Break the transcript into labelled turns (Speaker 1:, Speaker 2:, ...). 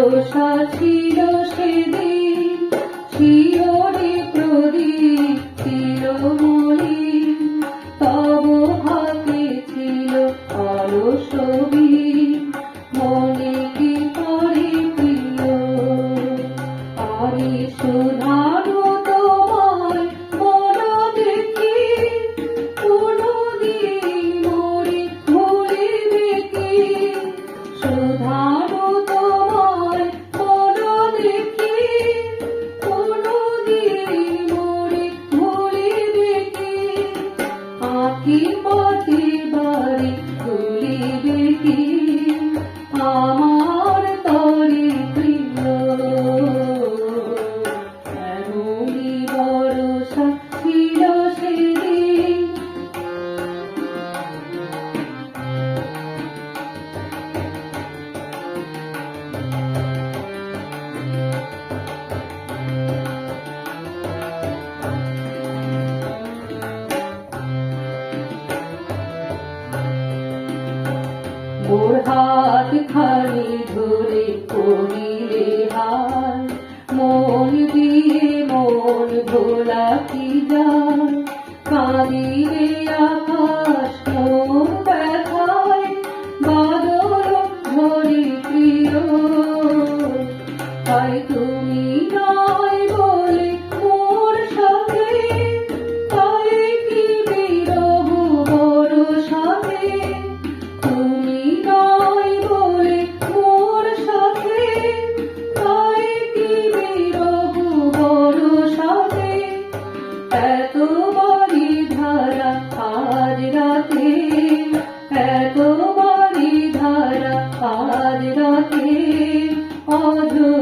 Speaker 1: ভরসা ছিল সেদিন, শিওরে প্রদীপ ছিল মলিন, তব হাতে ছিল অলস বীণ, মনে কি করে প্রিয় আমি শোধানো তোমায় মন দেখি, কোনদিন মোরে ভুলিবে কি? শোধানো তোমায় মন দেখি, কোনদিন মোরে ভুলিবে কি? আঁকি পথে বাড়ি তুলিবে কি আমার তরে প্রিয়? এমনই ভরসা ছিল সেদিন। মোর হাত খানি ধরে করিলে হার, মন দিয়ে মন ভোলা কি যায়? কাঁদিলে আকাশ মোর ব্যথায়, বাদল ঝরে প্রিয়। তাই তুমি নাই বলে মোর সাথে, তাই কি বিরহ বড় সাথে? তুমি নাই বলে মোর সাথে, তাই কি বিরহ বড় সাথে? এত বাড়ি ধারা আজ রাতে, এত বাড়ি ধারা আজ রাতে, অঝোর